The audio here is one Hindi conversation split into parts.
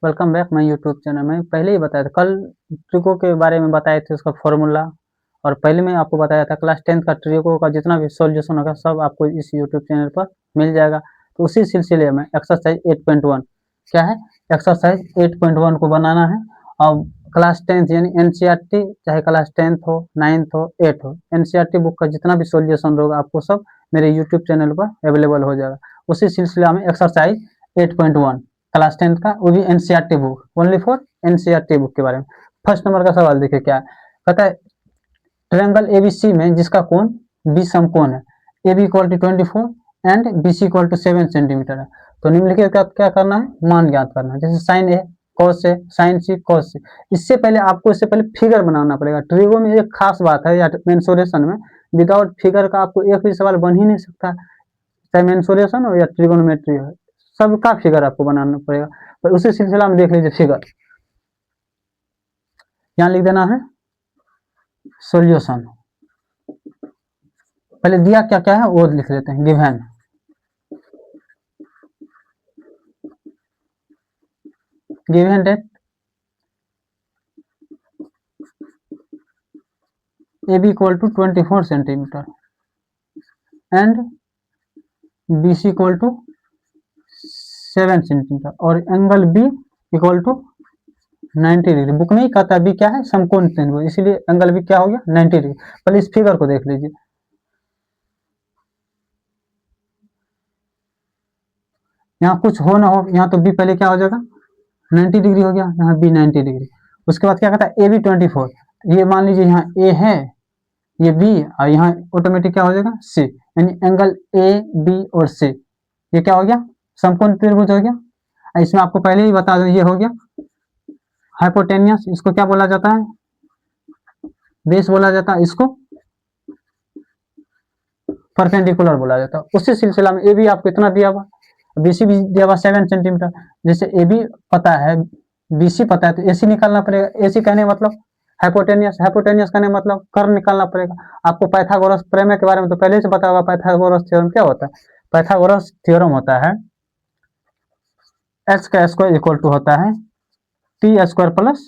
Welcome back my YouTube channel में। पहले ही बताया था, कल ट्रिको के बारे में बताए थे, उसका फॉर्मूला। और पहले में आपको बताया था क्लास 10th का ट्रिको का जितना भी सॉल्यूशन होगा सब आपको इस यूट्यूब चैनल पर मिल जाएगा। तो उसी सिलसिले में एक्सरसाइज 8.1 क्या है, एक्सरसाइज 8.1 को बनाना है। और क्लास 10th यानी एनसीईआरटी, चाहे क्लास 10th हो, 9th हो, 8th हो, एनसीईआरटी बुक का जितना भी सॉल्यूशन होगा आपको सब मेरे यूट्यूब चैनल पर अवेलेबल हो जाएगा। उसी सिलसिला में एक्सरसाइज 8.1 क्लास 10th का, वो भी NCERT book, only for NCERT book के बारे में। फर्स्ट नंबर का सवाल देखिए क्या है, कहता है ट्रायंगल एबीसी में जिसका कोण बी समकोण है, A B equal to 24 and B C equal to 7 centimetre है। तो निम्नलिखित का क्या करना है, मान ज्ञात करना है। जैसे sign A cos A, sign C cos सी। इससे पहले आपको इससे पहले फिगर बनाना पड़ेगा। ट्रिगो में एक खास बात है या मेंसुरेशन में, विदाउट फिगर का आपको एक भी सवाल बन ही नहीं सकता, चाहे मेंसुरेशन हो या ट्रिगोनोमेट्री हो, सबका फिगर आपको बनाना पड़ेगा। तो उसी सिलसिला में देख लीजिए फिगर, यहाँ लिख देना है सॉल्यूशन। पहले दिया क्या क्या है वो लिख लेते हैं। Given that A B equal to 24 centimetre and B C equal to 7 centimetre और angle B equal to 90 degree. Book में ही कहता बी क्या है, समकोण त्रिभुज, इसीलिए एंगल बी क्या हो गया 90 डिग्री। पहले इस फिगर को देख लीजिए, यहाँ कुछ हो ना हो, यहाँ तो बी पहले क्या हो जाएगा 90 डिग्री हो गया, यहाँ बी 90 डिग्री। उसके बाद क्या कहता है ए बी 24, ये मान लीजिए यहाँ ए है, ये बी, और यहाँ ऑटोमेटिक क्या हो जाएगा सी, यानी एंगल ए बी और सी ये क्या हो गया समकोण त्रिभुज हो गया। इसमें आपको पहले ही बता दूं ये हो गया हाइपोटेनियस, इसको क्या बोला जाता है, बेस बोला जाता है, इसको परपेंडिकुलर बोला जाता है। उसी सिलसिला में ए बी आपको इतना दिया हुआ, बीसी भी दिया हुआ 7 सेंटीमीटर। जैसे ए बी पता है, बीसी पता है, तो एसी निकालना पड़ेगा। एसी कहने मतलब हाइपोटेनियस, हाइपोटेनियस कहने मतलब कर्व निकालना पड़ेगा। आपको पाइथागोरस प्रमेय के बारे में तो पहले से पता होगा। पाइथागोरस थ्योरम क्या होता है, पाइथागोरस थ्योरम होता है एच का स्क्वायर इक्वल टू होता है T square plus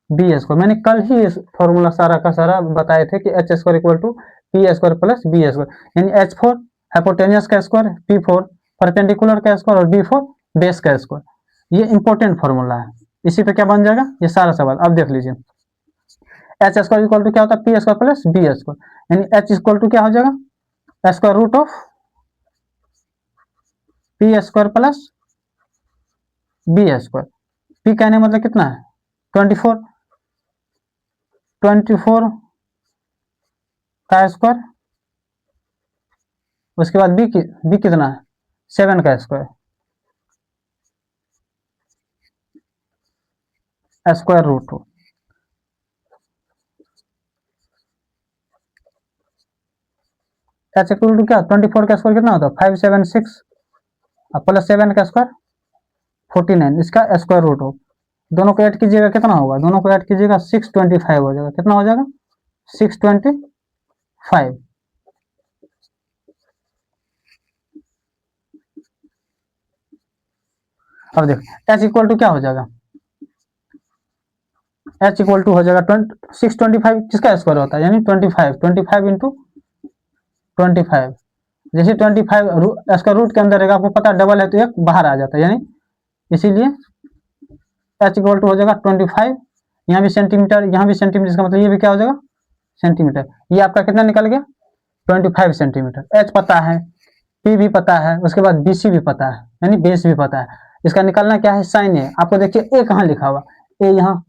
B square. मैंने कल ही फॉर्मूला सारा का सारा बताए थे कि H square equal to P square plus B square, यानी एच फोर हाइपोटेनियस का स्क्वायर, पी फोर परपेंडिकुलर का स्क्वायर और बी फोर बेस का स्क्वायर। ये इंपॉर्टेंट फॉर्मूला है, इसी पे क्या बन जाएगा ये सारा सवाल। अब देख लीजिए एच स्क्वायर इक्वल टू क्या होता है P square plus B square, यानी एच इक्वल टू क्या हो जाएगा square root of P square plus B square. P कहने मतलब कितना है 24, 24 का स्क्वायर, उसके बाद बी कितना है 7 का स्क्वायर, स्क्वायर रूट हो। एच इक्वल टू क्या 24 का स्क्वायर कितना होता है 576 प्लस 7 का स्क्वायर 49, इसका स्क्वायर रूट हो। दोनों को ऐड कीजिएगा कितना होगा, दोनों को ऐड कीजिएगा 625 हो जाएगा। कितना हो जाएगा 625। अब देखो एच इक्वल टू क्या हो जाएगा, एच इक्वल टू हो जाएगा 625 किसका स्क्वायर होता है, यानी 25 इंटू 25। जैसे 25 स्क्वायर रूट के अंदर रहेगा, आपको पता डबल है तो एक बाहर आ जाता है, यानी इसीलिए एच इक्वल टू हो जाएगा 25। यहाँ भी सेंटीमीटर, यहाँ भी सेंटीमीटर, इसका मतलब ये भी क्या हो जाएगा सेंटीमीटर। ये आपका कितना निकल गया 25 सेंटीमीटर। एच पता है, पी भी पता है, उसके बाद बी सी भी पता है, यानी बेस भी पता है। इसका निकालना क्या है साइन ए। आपको देखिए ए कहाँ लिखा हुआ, ए यहाँ,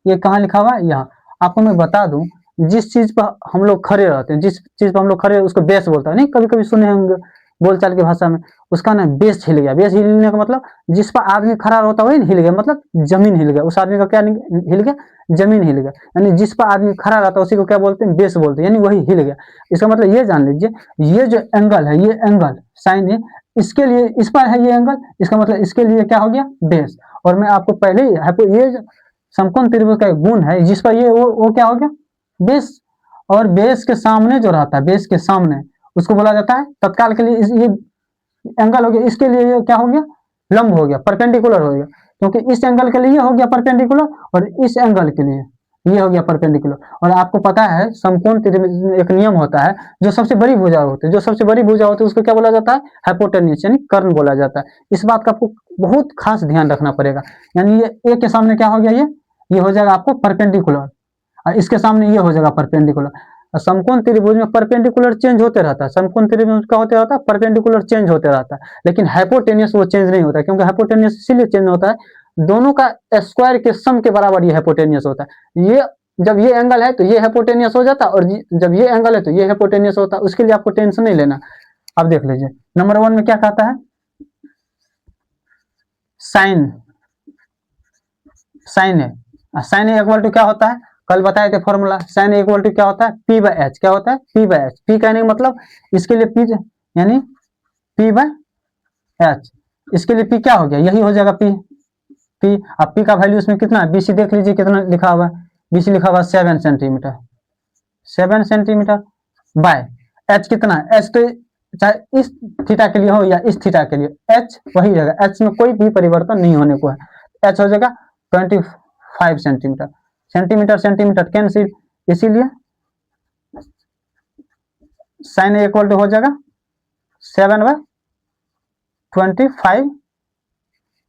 ये कहाँ लिखा हुआ है यहाँ। आपको मैं बता दूं, जिस चीज पर हम लोग खड़े रहते हैं, जिस चीज पर हम लोग खड़े उसको बेस बोलता है। नहीं कभी कभी सुने होंगे बोलचाल की भाषा में, उसका ना बेस हिल गया। बेस हिलने का मतलब जिस पर आदमी खड़ा होता है वही हिल गया, मतलब जमीन हिल गया। उस आदमी का क्या हिल गया, जमीन हिल गया। यानी जिस पर आदमी खड़ा रहता है उसी को क्या बोलते हैं बेस बोलते हैं, यानी वही हिल गया। इसका मतलब ये जान लीजिए, ये जो एंगल है, ये एंगल साइन है, इसके लिए इस पर है ये एंगल, इसका मतलब इसके लिए क्या हो गया बेस। और मैं आपको पहले ही ये समकोण त्रिभुज का एक गुण है जिस पर ये वो क्या हो गया बेस। और बेस के सामने जो रहता है, बेस के सामने उसको बोला जाता है तत्काल के लिए ये एंगल हो गया, इसके लिए ये क्या हो गया लंब हो गया, परपेंडिकुलर हो गया। क्योंकि इस एंगल के लिए ये हो गया परपेंडिकुलर और इस एंगल के लिए ये हो गया परपेंडिकुलर। और आपको पता है समकोण त्रिभुज एक नियम होता है, जो सबसे बड़ी भुजा होती है, जो सबसे बड़ी भुजा होती है उसको क्या बोला जाता है, हाइपोटेन्यूज यानी कर्ण बोला जाता है। इस बात का आपको बहुत खास ध्यान रखना पड़ेगा। यानी ये ए के सामने क्या हो गया, ये हो जाएगा आपको परपेंडिकुलर और इसके सामने ये हो जाएगा परपेंडिकुलर। समकोण त्रिभुज में परपेंडिकुलर चेंज होते रहता है, समकोण त्रिभुज में क्या होते रहता है, परपेंडिकुलर चेंज होते रहता है, लेकिन हाइपोटेनियस वो चेंज नहीं होता, क्योंकि हाइपोटेनियस इसीलिए चेंज होता है, दोनों का स्क्वायर के सम के बराबर ये हाइपोटेनियस होता है। ये जब ये एंगल है तो ये हाइपोटेनियस हो जाता है, और जब ये एंगल है तो ये हाइपोटेनियस होता है। उसके लिए आपको टेंशन नहीं लेना। अब देख लीजिए नंबर 1 में क्या कहता है, sine sine A, sine A equal to क्या होता है, कल बताए थे formula, sine A equal to क्या होता है, पी बाय एच। क्या होता है, पी बाय एच। पी कहने का मतलब इसके लिए पी यानी पी बाय एच, इसके लिए पी क्या हो गया, यही हो जाएगा पी। पी अब पी का वैल्यू इसमें कितना है, बीसी देख लीजिए कितना लिखा हुआ है, बीसी लिखा हुआ 7 सेंटीमीटर, 7 सेंटीमीटर बाय एच कितना है, एच तो चाहे इस थीटा के लिए हो या इस थीटा के लिए, एच वही रहेगा, एच में कोई भी परिवर्तन नहीं होने को है। एच हो जाएगा 25 सेंटीमीटर, सेंटीमीटर सेंटीमीटर कैंसिल, इसीलिए साइन इक्वल टू हो जाएगा 7/25।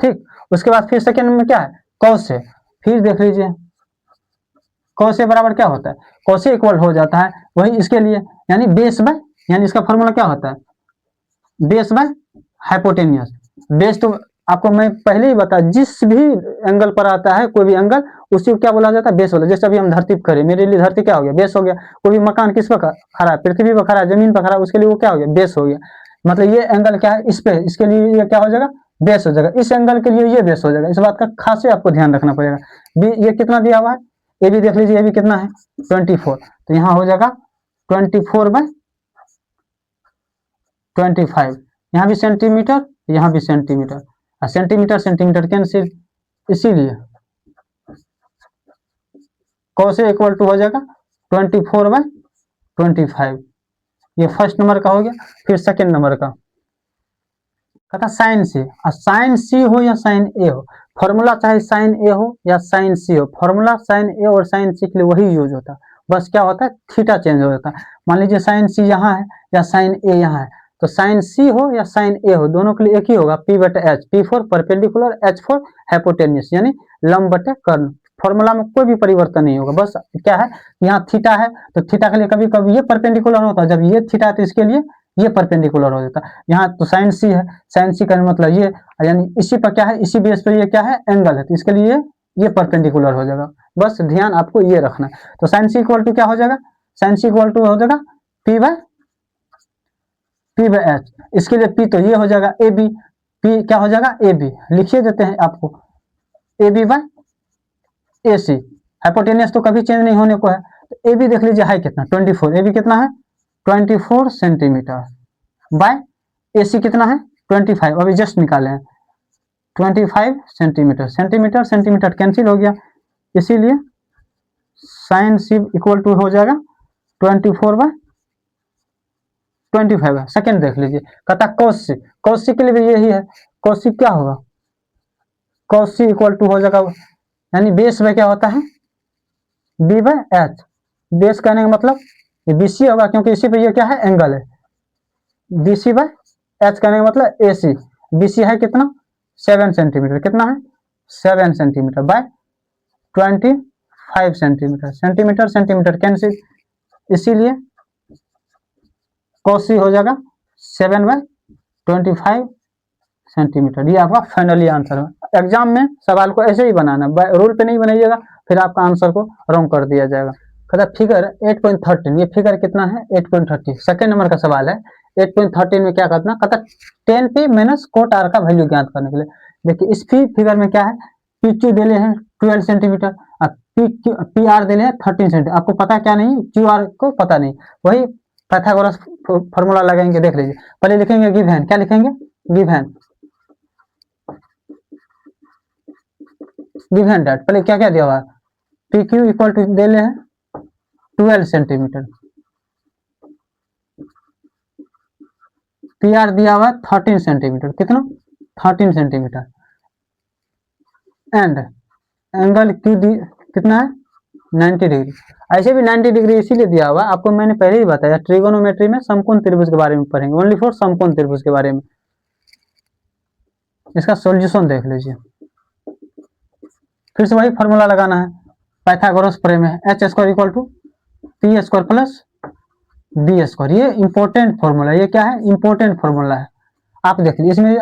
ठीक, उसके बाद फिर सेकेंड में क्या है, कॉस से, फिर देख लीजिए कॉस से बराबर क्या होता है, कॉस से इक्वल हो जाता है वही इसके लिए, यानी बेस बाय, यानी इसका फॉर्मूला क्या होता है, बेस बाय हाइपोटेनियस। बेस तो आपको मैं पहले ही बता, जिस भी एंगल पर आता है कोई भी एंगल, उसी को क्या बोला जाता है, बेस बोला। जैसे अभी हम धरती पर खड़े, मेरे लिए धरती क्या हो गया, बेस हो गया। कोई भी मकान किस पर खड़ा है, पृथ्वी पर खड़ा है, जमीन पर खड़ा है, उसके लिए वो क्या हो गया, बेस हो गया। मतलब ये एंगल क्या है इस पे, इसके लिए ये क्या हो जाएगा, बेस हो जाएगा। इस एंगल के लिए ये बेस हो जाएगा। इस बात का खास आपको ध्यान रखना पड़ेगा। बी ये कितना दिया हुआ है, ये भी देख लीजिए, ये भी कितना है 24, तो यहाँ हो जाएगा 24/25। यहाँ भी सेंटीमीटर, यहाँ भी सेंटीमीटर, और सेंटीमीटर सेंटीमीटर कैंसिल, इसीलिए cos A इक्वल टू हो जाएगा 24/25। ये फर्स्ट नंबर का हो गया। फिर सेकेंड नंबर का कहता साइन सी, और साइन सी हो या साइन ए हो, फॉर्मूला चाहे साइन ए हो या साइन सी हो, फॉर्मूला साइन ए और साइन सी के लिए वही यूज होता है। बस क्या होता है, थीटा चेंज हो जाता है। मान लीजिए साइन सी यहाँ है या साइन ए यहाँ है, तो साइन सी हो या साइन ए हो, दोनों के लिए एक ही होगा, पी बटे H, P for perpendicular, H for hypotenuse, यानी लंब बटे कर्ण। फॉर्मूला में कोई भी परिवर्तन नहीं होगा। बस क्या है, यहाँ थीटा है तो थीटा के लिए कभी कभी ये परपेंडिकुलर होता है, जब ये थीटा है तो इसके लिए ये परपेंडिकुलर हो जाता है। यहाँ तो साइन सी है, साइन सी का मतलब ये, यानी इसी पर क्या है, इसी बेस पर ये क्या है, एंगल है, तो इसके लिए ये परपेंडिकुलर हो जाएगा। बस ध्यान आपको ये रखना है। तो साइन सी इक्वल टू क्या हो जाएगा, साइन सी इक्वल टू हो जाएगा पी बाय एच। इसके लिए पी तो ये हो जाएगा ए बी, पी क्या हो जाएगा ए बी, लिखिए देते हैं आपको, A B by A C. Hypotenuse तो कभी चेंज नहीं होने को है, तो ए बी देख लीजिए हाई कितना 24, ए बी कितना है 24 सेंटीमीटर बाय ए सी कितना है 25, अभी जस्ट निकाले हैं 25 सेंटीमीटर, सेंटीमीटर सेंटीमीटर कैंसिल हो गया, इसीलिए साइन सी इक्वल टू हो जाएगा 24/25। सेकेंड देख लीजिए, कहता कॉस सी, कॉस सी के लिए भी यही है, कॉस सी क्या होगा, कॉस सी इक्वल टू हो जाएगा, यानी बेस में क्या होता है बी बाय एच। बेस कहने का मतलब ये बी सी होगा, क्योंकि इसी पे ये क्या है एंगल है, बी सी बाय एच कहने का मतलब ए सी। बी सी है कितना 7 सेंटीमीटर, कितना है 7 centimetre bye 25 centimetre, centimetre centimetre cancel, इसीलिए cos सी हो जाएगा 7/25 सेंटीमीटर। ये आपका फाइनली आंसर है। एग्जाम में सवाल को ऐसे ही बनाना, रूल पे नहीं बनाइएगा, फिर आपका आंसर को रॉन्ग कर दिया जाएगा। कहता फिगर 8.13, ये फिगर कितना है 8.30, सेकेंड नंबर का सवाल है। 8.13 में क्या करना, कहता 10 p माइनस कोट आर का वैल्यू ज्ञात करने के लिए। देखिए इस फिगर में क्या है, पी क्यू दे हैं 12 सेंटीमीटर, पी आर दे हैं 13 सेंटीमीटर। आपको पता क्या नहीं, क्यू आर को पता नहीं, वही पाइथागोरस फॉर्मूला लगाएंगे। देख लीजिए, पहले लिखेंगे गिवन, क्या लिखेंगे गिवन, गिवन डेट, पहले क्या क्या दिया हुआ है, पी क्यू इक्वल टू दे ले 12 सेंटीमीटर, पी आर दिया हुआ 13 सेंटीमीटर, कितना 13 सेंटीमीटर, एंड एंगल क्यू दी कितना है 90 डिग्री। ऐसे भी 90 डिग्री इसीलिए दिया हुआ आपको, मैंने पहले ही बताया ट्रिगोनोमेट्री में समकोण त्रिभुज के बारे में पढ़ेंगे, ओनली फॉर समकोण त्रिभुज के बारे में। इसका सॉल्यूशन देख लीजिए, फिर से वही फॉर्मूला लगाना है, पाइथागोरस प्रमेय है, H square equal to P square plus B square. ये इंपॉर्टेंट फॉर्मूला, ये क्या है इंपॉर्टेंट फॉर्मूला है। आप देख लीजिए इसमें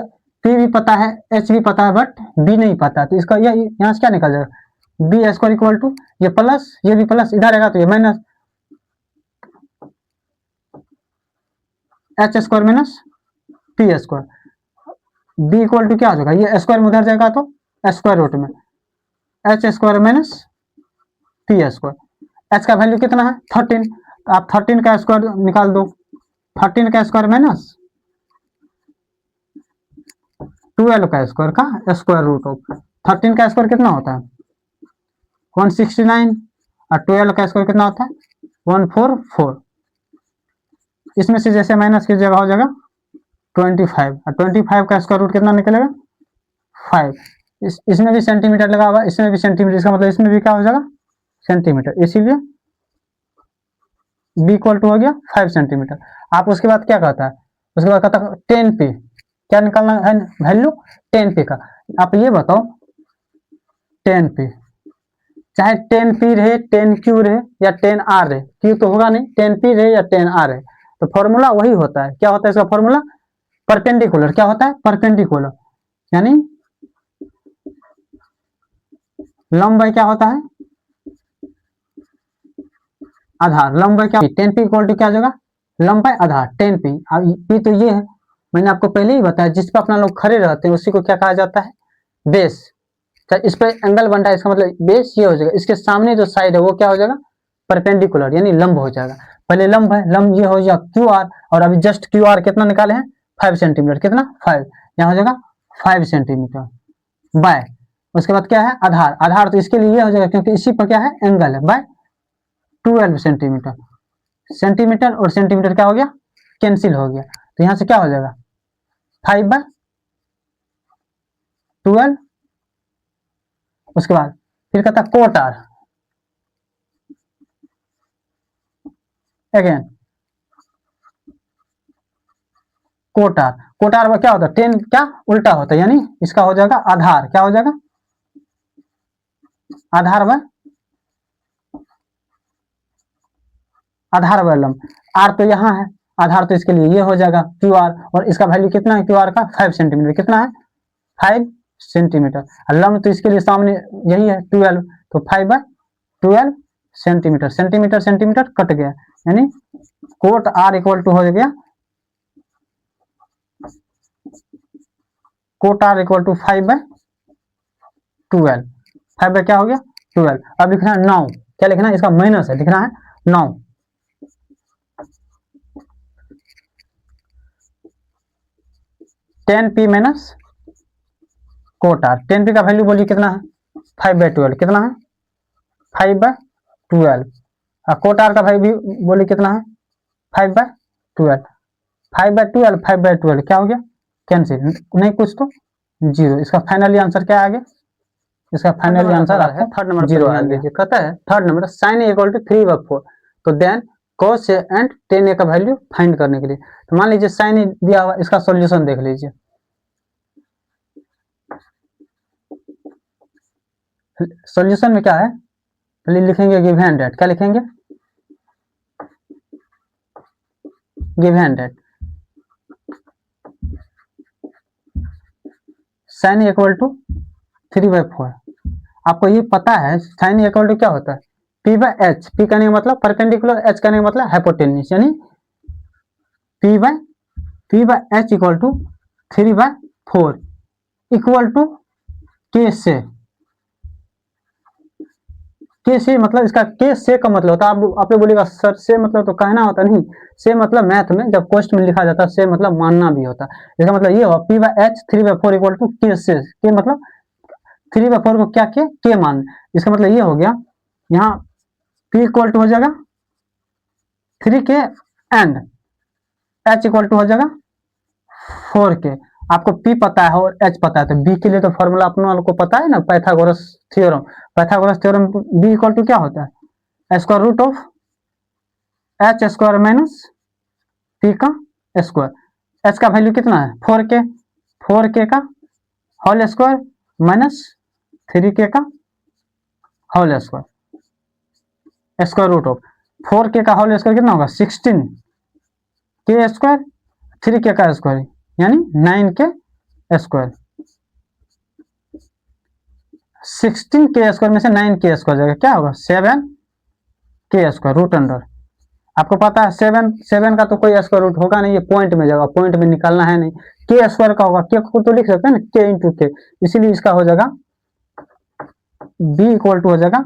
पी भी पता है, एच भी पता है, बट बी नहीं पता, तो इसका यह यहाँ से क्या निकल जाएगा, बी स्क्वायर इक्वल टू ये प्लस, ये भी प्लस, इधर आएगा तो ये minus, H square minus P square, B equal to क्या हो जाएगा, ये स्क्वायर में उधर जाएगा तो स्क्वायर रूट में H square minus P square. H का वैल्यू कितना है 13, तो आप 13 का स्क्वायर निकाल दो, 13 का स्क्वायर माइनस 12 का स्क्वायर का स्क्वायर रूट ऑफ 13 का स्क्वायर कितना होता है 169, और 12 का स्क्वायर कितना होता है 144। इसमें से जैसे माइनस की जगह हो जाएगा 25, और 25 का स्क्वायर रूट कितना निकलेगा 5। इसमें भी सेंटीमीटर लगा हुआ, इसमें भी सेंटीमीटर, इसका मतलब इसमें भी क्या हो जाएगा सेंटीमीटर, इसीलिए बी इक्वल टू हो गया 5 सेंटीमीटर। आप उसके बाद क्या कहता है, उसके बाद कहता है 10p, क्या निकालना है वैल्यू 10p का। आप ये बताओ 10p, चाहे 10p रहे 10q रहे या 10r रहे, q तो होगा नहीं, 10p रहे या 10r रहे, तो फॉर्मूला वही होता है। क्या होता है इसका फॉर्मूला परपेंडिकुलर, क्या होता है परपेंडिकुलर, यानी लंबाई क्या होता है आधार, लंबाई क्या 10p इक्वल टू क्या होगा लंबाई आधार 10p। अब p तो ये है, मैंने आपको पहले ही बताया, जिस पर अपना लोग खड़े रहते हैं उसी को क्या कहा जाता है बेस। इस पर एंगल बन रहा है, इसका मतलब बेस ये हो जाएगा, इसके सामने जो साइड है वो क्या हो जाएगा परपेंडिकुलर, यानी लंब हो जाएगा। पहले लंब है, लंब ये हो जाएगा क्यू आर, और अभी जस्ट क्यू आर कितना निकाले हैं 5 सेंटीमीटर, कितना 5, यहाँ हो जाएगा 5 सेंटीमीटर बाय, उसके बाद क्या है आधार, आधार तो इसके लिए ये हो जाएगा क्योंकि इसी पर क्या है एंगल है, बाय 12 सेंटीमीटर, सेंटीमीटर और सेंटीमीटर क्या हो गया कैंसिल हो गया, तो यहाँ से क्या हो जाएगा 5/12। उसके बाद फिर कहता cot R, again cot R, cot R क्या होता है 10 क्या उल्टा होता है, यानी इसका हो जाएगा आधार, क्या हो जाएगा आधार व आधार व लंब, आर तो यहाँ है, आधार तो इसके लिए ये हो जाएगा क्यू आर, और इसका वैल्यू कितना है क्यू आर का 5 सेंटीमीटर, कितना है 5 सेंटीमीटर, लंब तो इसके लिए सामने यही है 12, तो 5/12 सेंटीमीटर, सेंटीमीटर सेंटीमीटर कट गया, यानी कोट आर इक्वल टू हो गया कोट आर इक्वल टू 5/12, 5 क्या हो गया 12। अब लिखना है 9, क्या लिखना है इसका माइनस है, लिखना है 9, 10p minus cot are, 10p का वैल्यू बोलिए कितना है 5/12, कितना है 5/12, और कोट आर का वैल्यू बोलिए कितना है 5/12, 5/12 5/12 क्या हो गया कैंसिल, नहीं कुछ तो जीरो। इसका फाइनली आंसर क्या आ गया, इसका फाइनली आंसर है थर्ड नंबर जीरो आ गया। कहता है third number sin a equal to 3/4, तो then cos a and tan a का वैल्यू फाइंड करने के लिए, तो मान लीजिए sin a दिया हुआ, इसका सॉल्यूशन देख लीजिए। सॉल्यूशन में क्या है पहले लिखेंगे गिवन डेट, क्या लिखेंगे given data, sin a equal to 3/4। आपको ये पता है sin a इक्वल टू क्या होता है p/h, p करने का मतलब परपेंडिकुलर, h करने का मतलब हाइपोटेन्यूज, यानी p/h equal to 3/4 equal to k से, के से मतलब इसका के से का मतलब होता है, आप लोग बोलेगा सर से मतलब तो कहना होता नहीं, से मतलब मैथ में जब क्वेश्चन में लिखा जाता है से मतलब मानना भी होता है। इसका मतलब ये हो p/h 3/4 इक्वल टू के से, के मतलब 3/4 को क्या के मान, इसका मतलब ये हो गया यहाँ p इक्वल टू हो जाएगा 3k and h equal to हो जाएगा 4k, आपको P पता है और H पता है, तो B के लिए तो फॉर्मूला अपने वालों को पता है ना, Pythagoras theorem. Pythagoras theorem B equal to क्या होता है, square root of H square minus P का स्क्वायर। H का वैल्यू कितना है 4k, 4k का होल स्क्वायर माइनस 3k का whole square, square root of 4k का होल स्क्वायर कितना होगा 16k स्क्वायर, 3k का स्क्वायर यानी 9k स्क्वायर। 16k स्क्वायर में से 9k स्क्वायर जाएगा, क्या होगा 7k स्क्वायर रूट अंडर। आपको पता है 7 का तो कोई स्क्वायर रूट होगा नहीं, ये पॉइंट में जाएगा, पॉइंट में निकालना है नहीं। के स्क्वायर का होगा, के को तो लिख सकते हैं ना के इंटू के, इसीलिए इसका हो जाएगा बी इक्वल टू हो जाएगा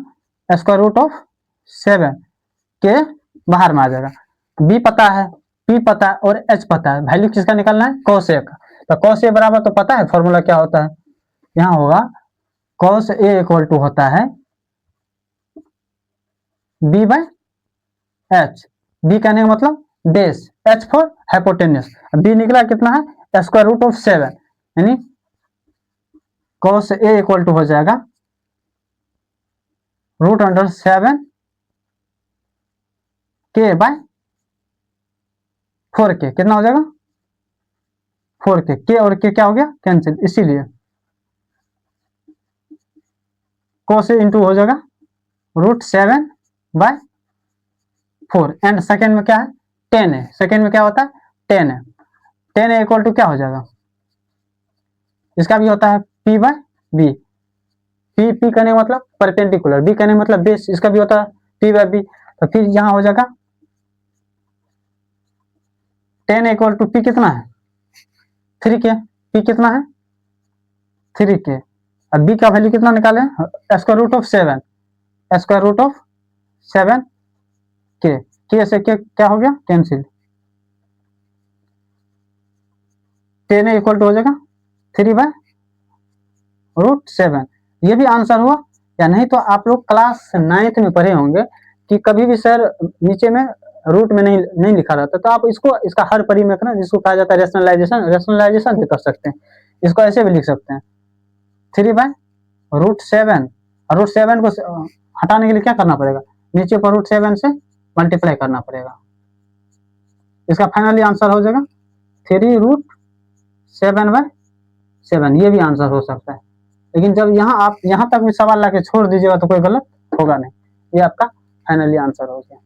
स्क्वायर रूट ऑफ 7, के बाहर में आ जाएगा। बी पता है, पी पता है और एच पता है, वैल्यू किसका निकालना है कॉस ए का। तो कॉस ए बराबर तो पता है फॉर्मूला क्या होता है, यहाँ होगा कॉस ए इक्वल टू होता है बी बाय एच। बी कहने का मतलब base, H for hypotenuse. B निकला कितना है स्क्वायर रूट ऑफ 7, यानी कॉस ए इक्वल टू हो जाएगा रूट अंडर 7 के बाय 4k, कितना हो जाएगा 4k, के और के क्या हो गया कैंसिल, इसीलिए cos ए इंटू हो जाएगा रूट 7 बाय 4। एंड सेकेंड में क्या है 10 है, सेकेंड में क्या होता है 10 है, 10 है इक्वल टू क्या हो जाएगा, इसका भी होता है p बाय बी। पी करने का मतलब परपेंडिकुलर, बी करने का मतलब बेस, इसका भी होता है p बाय बी। तो फिर यहां हो जाएगा 10 इक्वल टू पी कितना है 3k, पी कितना है 3k। अब बी का वैल्यू कितना निकाले square root of 7, square root of 7 के से के क्या हो गया कैंसिल, 10 इक्वल टू हो जाएगा 3 बाय रूट 7। ये भी आंसर हुआ या नहीं, तो आप लोग क्लास 9th में पढ़े होंगे कि कभी भी सर नीचे में रूट में नहीं लिखा रहता, तो आप इसको इसका हर परिमेय ना, जिसको कहा जाता है रेशनलाइजेशन, रेशनलाइजेशन भी कर सकते हैं, इसको ऐसे भी लिख सकते हैं 3 बाय रूट 7। रूट 7 को हटाने के लिए क्या करना पड़ेगा, नीचे पर रूट 7 से मल्टीप्लाई करना पड़ेगा। इसका फाइनली आंसर हो जाएगा 3 रूट 7 बाय 7, ये भी आंसर हो सकता है। लेकिन जब यहाँ आप यहाँ तक भी सवाल लाके छोड़ दीजिएगा तो कोई गलत होगा नहीं, ये आपका फाइनली आंसर हो गया।